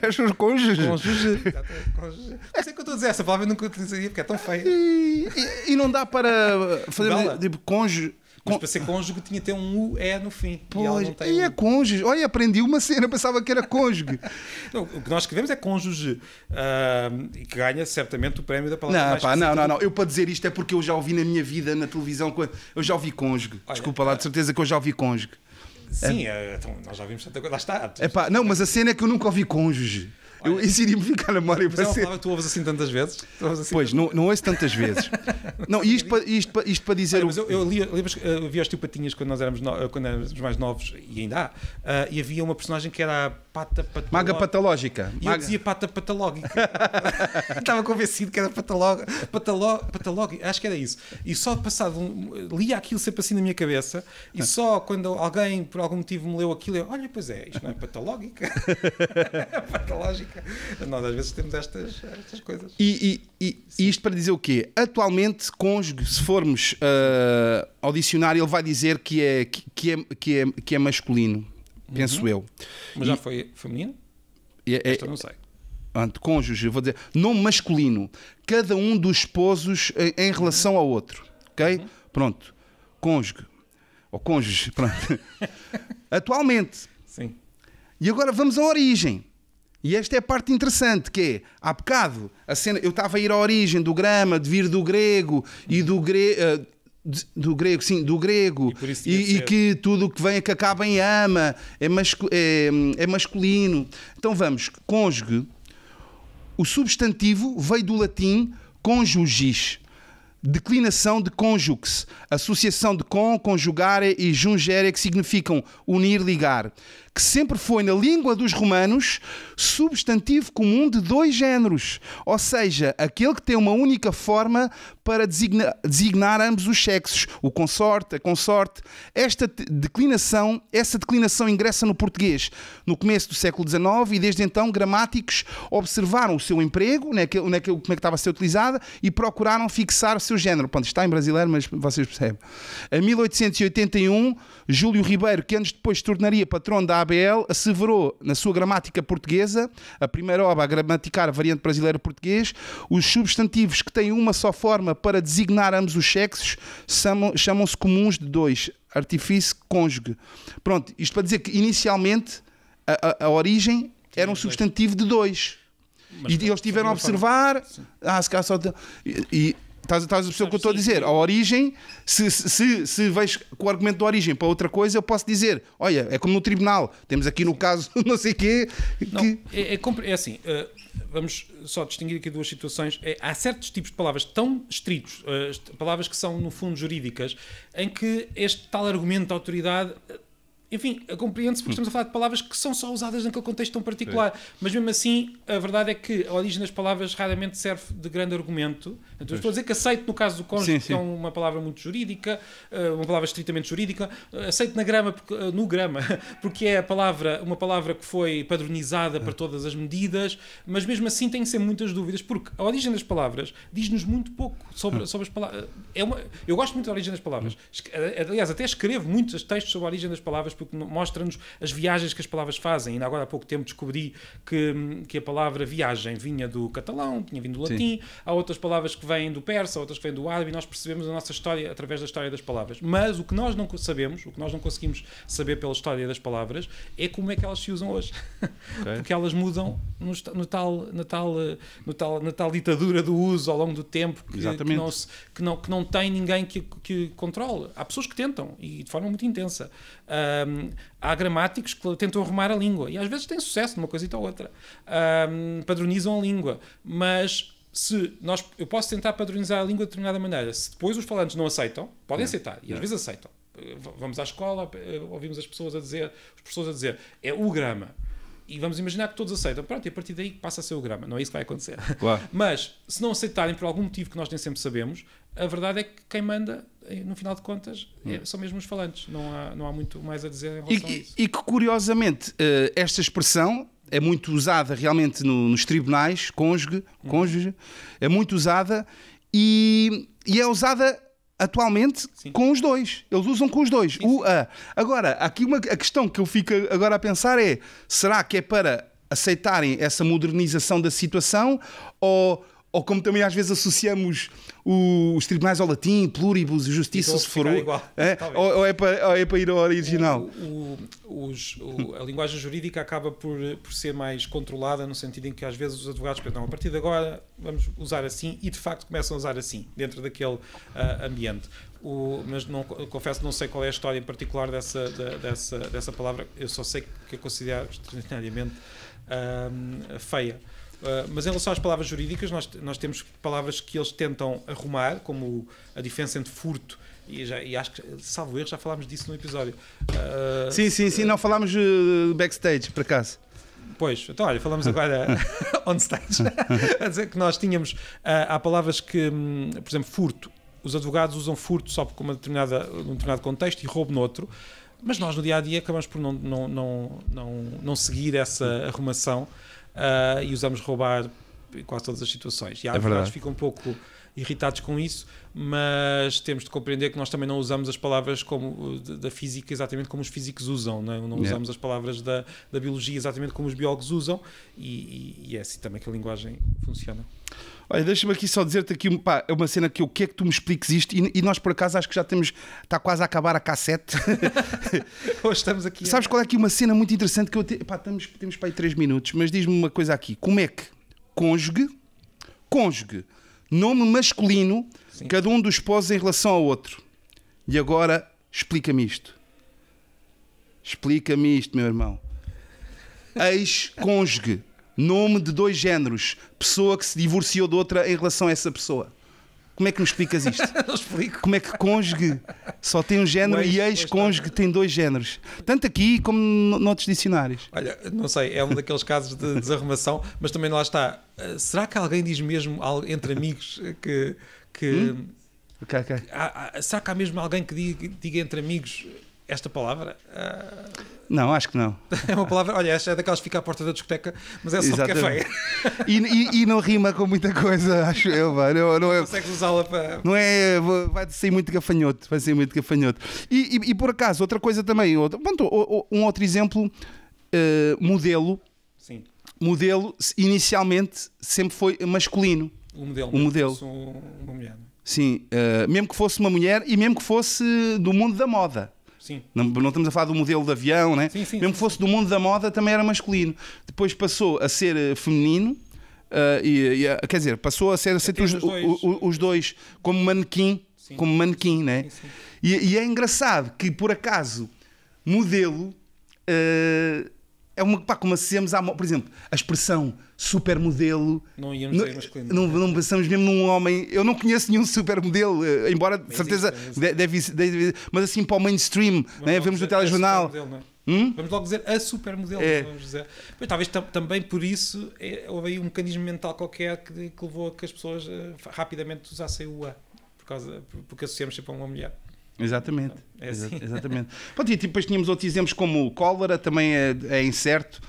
Speaker 1: és o cônjuge.
Speaker 2: Cônjuge. Não sei o que eu estou a dizer, essa palavra eu nunca utilizaria porque é tão feia.
Speaker 1: E não dá para fazer tipo cônjuge.
Speaker 2: Mas para ser cônjuge tinha de ter um UE no fim.
Speaker 1: Pois, e é cônjuge. Olha, aprendi uma cena, pensava que era cônjuge.
Speaker 2: Não, o que nós escrevemos é cônjuge. E que ganha certamente o prémio da palavra.
Speaker 1: Não. Eu para dizer isto é porque eu já ouvi na minha vida, na televisão, eu já ouvi cônjuge. Desculpa lá, de certeza que eu já ouvi cônjuge.
Speaker 2: Sim, então nós já vimos tanta coisa. Lá está.
Speaker 1: Não, mas a cena é que eu nunca ouvi cônjuge. Isso iria-me ficar na memória para
Speaker 2: sempre. Mas que tu ouves assim tantas vezes?
Speaker 1: Pois, não ouço tantas vezes. Não, isto para dizer...
Speaker 2: Mas eu vi os Tio Patinhas quando éramos mais novos, e ainda há, e havia uma personagem que era a Pata Patológica.
Speaker 1: Maga Patológica.
Speaker 2: E eu dizia Pata Patológica. Estava convencido que era Patológica. Acho que era isso. E só passado... lia aquilo sempre assim na minha cabeça, e só quando alguém, por algum motivo, me leu aquilo, eu, olha, pois é, isto não é patológica. É patológica. Nós às vezes temos estas coisas.
Speaker 1: E isto para dizer o quê? Atualmente, cônjuge, se formos ao dicionário, ele vai dizer que é masculino, penso eu.
Speaker 2: Mas já foi feminino? Esta não sei.
Speaker 1: Cônjuge, vou dizer, nome masculino, cada um dos esposos em relação ao outro, ok? Pronto, cônjuge, ou cônjuge, pronto. Atualmente.
Speaker 2: Sim.
Speaker 1: E agora vamos à origem. E esta é a parte interessante, que é, há bocado, a cena, eu estava a ir à origem do grama, de vir do grego, e do grego, e que tudo o que vem, que acaba em ama, é masculino. Então vamos, cônjuge, o substantivo veio do latim conjugis, declinação de conjux, associação de conjugar e jungere, que significam unir, ligar, que sempre foi na língua dos romanos substantivo comum de dois géneros, ou seja, aquele que tem uma única forma para designar ambos os sexos, o consorte, a consorte. Essa declinação ingressa no português no começo do século XIX e desde então gramáticos observaram o seu emprego, como é que estava a ser utilizada, e procuraram fixar o seu género. Pronto, está em brasileiro, mas vocês percebem. Em 1881, Júlio Ribeiro, que anos depois se tornaria patrão da ABL, asseverou na sua gramática portuguesa, a primeira obra a gramaticar a variante brasileira-português, os substantivos que têm uma só forma para designar ambos os sexos chamam-se comuns de dois. Artifício, cônjuge. Pronto, isto para dizer que inicialmente a origem era um substantivo de dois. E eles tiveram a observar... se calhar só... Estás a perceber o que eu estou a dizer? A origem, se vais com o argumento da origem para outra coisa, eu posso dizer, olha, é como no tribunal, temos aqui no caso não sei o quê...
Speaker 2: É assim, vamos só distinguir aqui duas situações. Há certos tipos de palavras tão estritos, palavras que são no fundo jurídicas, em que este tal argumento de autoridade enfim, compreende-se porque estamos a falar de palavras que são só usadas naquele contexto tão particular. Mas mesmo assim, a verdade é que a origem das palavras raramente serve de grande argumento. Então, estou a dizer que aceito no caso do cônjuge, que é uma palavra muito jurídica, uma palavra estritamente jurídica. Aceito na grama, no grama, porque é uma palavra que foi padronizada para todas as medidas, mas mesmo assim tem sempre muitas dúvidas, porque a origem das palavras diz-nos muito pouco sobre as palavras. Eu gosto muito da origem das palavras. Aliás, até escrevo muitos textos sobre a origem das palavras, porque mostra-nos as viagens que as palavras fazem. Ainda agora há pouco tempo descobri que a palavra viagem vinha do catalão, tinha vindo do latim. Há outras palavras que vêm do persa, outras que vêm do árabe, e nós percebemos a nossa história através da história das palavras. Mas o que nós não sabemos, o que nós não conseguimos saber pela história das palavras, é como é que elas se usam hoje. Porque elas mudam na tal ditadura do uso ao longo do tempo que não tem ninguém que controle. Há pessoas que tentam, e de forma muito intensa. Há gramáticos que tentam arrumar a língua, e às vezes têm sucesso numa coisa ou outra. Padronizam a língua, mas eu posso tentar padronizar a língua de determinada maneira. Se depois os falantes não aceitam, podem aceitar, e às vezes aceitam. Vamos à escola, ouvimos os professores a dizer é o grama. E vamos imaginar que todos aceitam. Pronto, e a partir daí passa a ser o grama. Não é isso que vai acontecer.
Speaker 1: Claro.
Speaker 2: Mas, se não aceitarem por algum motivo que nós nem sempre sabemos, a verdade é que quem manda, no final de contas, são mesmo os falantes. Não há muito mais a dizer em relação a isso.
Speaker 1: E que, curiosamente, esta expressão é muito usada realmente nos tribunais, cônjuge, é muito usada e é usada atualmente com os dois. Eles usam com os dois. A. Agora, aqui a questão que eu fico agora a pensar é: será que é para aceitarem essa modernização da situação ou como também às vezes associamos os tribunais ao latim, pluribus, justiça, se for ou é para ir ao original?
Speaker 2: A linguagem jurídica acaba por ser mais controlada, no sentido em que às vezes os advogados pensam, a partir de agora vamos usar assim, e de facto começam a usar assim, dentro daquele ambiente. Mas confesso que não sei qual é a história em particular dessa palavra. Eu só sei que a considero extraordinariamente feia. Mas em relação às palavras jurídicas, nós temos palavras que eles tentam arrumar, como a diferença entre furto e acho que, salvo erro, já falámos disso no episódio.
Speaker 1: Sim, não falámos backstage, por acaso.
Speaker 2: Pois, então olha, falamos agora on stage. A dizer que nós tínhamos, há palavras que, por exemplo, furto. Os advogados usam furto só por num determinado contexto e roubo noutro. Mas nós no dia-a-dia acabamos por não seguir essa arrumação. E usamos roubar em quase todas as situações. E há advogados que ficam um pouco irritados com isso, mas temos de compreender que nós também não usamos as palavras da física exatamente como os físicos usam, não usamos as palavras da biologia exatamente como os biólogos usam, e é assim também que a linguagem funciona.
Speaker 1: Olha, deixa-me aqui só dizer-te aqui uma cena que eu quero que tu me expliques isto, e nós por acaso acho que está quase a acabar a cassete.
Speaker 2: Hoje estamos aqui.
Speaker 1: Sabes qual é aqui uma cena muito interessante que temos para aí 3 minutos, mas diz-me uma coisa aqui: como é que cônjuge, nome masculino, sim, cada um dos esposos em relação ao outro? E agora explica-me isto, meu irmão. Ex-cônjuge, nome de 2 géneros, pessoa que se divorciou de outra em relação a essa pessoa. Como é que me explicas isto?
Speaker 2: Não explico.
Speaker 1: Como é que cônjuge só tem um género e ex-cônjuge tem 2 géneros? Tanto aqui como noutros dicionários.
Speaker 2: Olha, não sei, é um daqueles casos de desarrumação, mas também lá está. Será que alguém diz mesmo entre amigos que...
Speaker 1: Okay.
Speaker 2: Será que há mesmo alguém que diga entre amigos esta palavra?
Speaker 1: Não, acho que não.
Speaker 2: É uma palavra, olha, esta é daquelas que fica à porta da discoteca, mas é só porque é feia.
Speaker 1: E não rima com muita coisa, acho eu. Não
Speaker 2: consegues usá-la para...
Speaker 1: Não é, vai sair muito gafanhoto. E por acaso, outra coisa também, um outro exemplo, modelo.
Speaker 2: Sim.
Speaker 1: Modelo, inicialmente, sempre foi masculino.
Speaker 2: O modelo. Uma mulher.
Speaker 1: Sim, mesmo que fosse uma mulher e mesmo que fosse do mundo da moda.
Speaker 2: Sim.
Speaker 1: Não estamos a falar do modelo de avião, né?
Speaker 2: Sim,
Speaker 1: mesmo que fosse do mundo da moda, também era masculino. Depois passou a ser feminino, quer dizer, passou a ser aceito os dois como manequim, sim, como manequim, né?
Speaker 2: Sim.
Speaker 1: E é engraçado que, por acaso, modelo é como associamos por exemplo, a expressão supermodelo.
Speaker 2: Não íamos dizer masculino.
Speaker 1: Não pensamos mesmo num homem. Eu não conheço nenhum supermodelo, embora de certeza deve, mas assim para o mainstream, né? Vemos no telejornal.
Speaker 2: Vamos logo dizer a supermodelo. Vamos dizer. Mas talvez também por isso houve aí um mecanismo mental qualquer que levou a que as pessoas rapidamente usassem o A, porque associamos sempre a uma mulher.
Speaker 1: Exatamente.
Speaker 2: Assim.
Speaker 1: Exatamente. Pronto, e depois tínhamos outros exemplos como o cólera, também é incerto.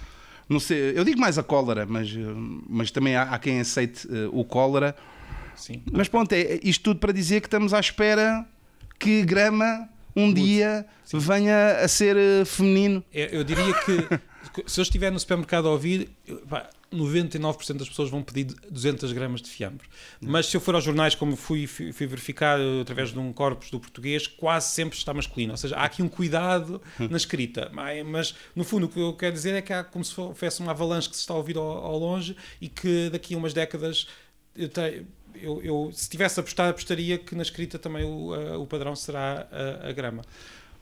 Speaker 1: Não sei, eu digo mais a cólera, mas também há quem aceite o cólera.
Speaker 2: Sim.
Speaker 1: Mas pronto, isto tudo para dizer que estamos à espera que grama dia venha a ser feminino.
Speaker 2: Eu diria que se eu estiver no supermercado a ouvir, 99% das pessoas vão pedir 200 gramas de fiambre. Mas se eu for aos jornais, como fui verificar através de um corpus do português, quase sempre está masculino. Ou seja, há aqui um cuidado na escrita. Mas, no fundo, o que eu quero dizer é que há como se fosse uma avalanche que se está a ouvir ao longe e que daqui a umas décadas... Eu, se tivesse apostado, apostaria que na escrita também o padrão será a grama.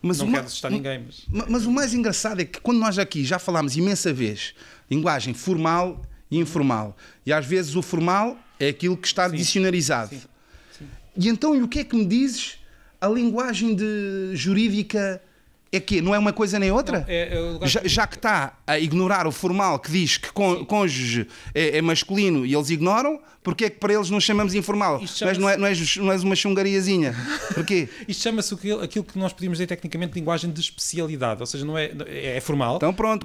Speaker 2: Mas não quero assustar ninguém.
Speaker 1: Mas o mais engraçado é que quando nós aqui já falámos imensa vez linguagem formal e informal, e às vezes o formal é aquilo que está dicionarizado. Sim. E então, o que é que me dizes? A linguagem jurídica é que não é uma coisa nem outra? Não, já que está a ignorar o formal que diz que cônjuge é masculino e eles ignoram, porque é que para eles não chamamos informal? Não és uma chungariazinha. Porquê?
Speaker 2: Isto chama-se aquilo que nós podíamos dizer tecnicamente linguagem de especialidade, ou seja, não é formal.
Speaker 1: Então pronto,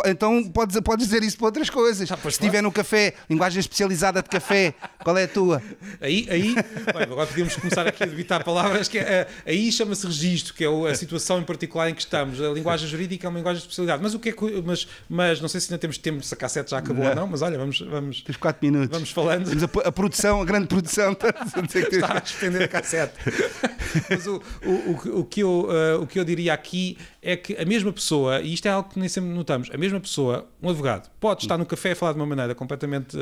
Speaker 1: então podes dizer isso para outras coisas. Se estiver no café, linguagem especializada de café, qual é a tua?
Speaker 2: Aí bem, agora podíamos começar aqui a debitar palavras, que aí chama-se registro, que é a situação em particular em que estamos. A linguagem jurídica é uma linguagem de especialidade. Mas o que é mas não sei se ainda temos tempo, se a cassete já acabou ou não, mas olha, vamos
Speaker 1: tens 4 minutos.
Speaker 2: Vamos falando.
Speaker 1: Temos a produção, a grande produção
Speaker 2: está a estender a cassete. Mas o que eu diria aqui é que a mesma pessoa, e isto é algo que nem sempre notamos, a mesma pessoa, um advogado, pode estar no café a falar de uma maneira completamente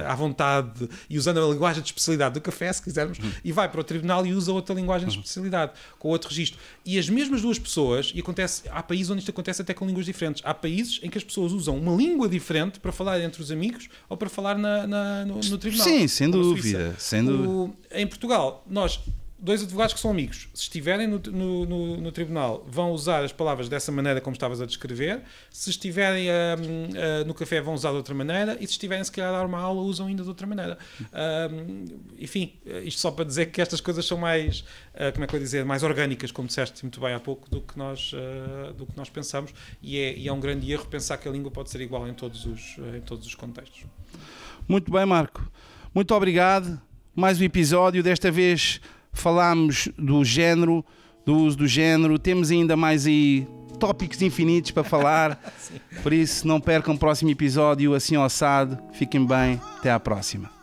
Speaker 2: à vontade e usando a linguagem de especialidade do café, se quisermos, e vai para o tribunal e usa outra linguagem de especialidade, com outro registro. E as mesmas duas pessoas, e há países onde isto acontece até com línguas diferentes, há países em que as pessoas usam uma língua diferente para falar entre os amigos ou para falar no tribunal.
Speaker 1: Sim, sem dúvida.
Speaker 2: Em Portugal, nós, dois advogados que são amigos, se estiverem no tribunal, vão usar as palavras dessa maneira como estavas a descrever. Se estiverem no café, vão usar de outra maneira. E se estiverem, se calhar, a dar uma aula, usam ainda de outra maneira. Enfim, isto só para dizer que estas coisas são mais, como é que eu ia dizer, mais orgânicas, como disseste muito bem há pouco, do que nós pensamos. E é um grande erro pensar que a língua pode ser igual em todos os contextos.
Speaker 1: Muito bem, Marco. Muito obrigado. Mais um episódio. Desta vez falámos do género, do uso do género. Temos ainda mais aí tópicos infinitos para falar. Por isso, não percam o próximo episódio assim ossado. Fiquem bem. Até à próxima.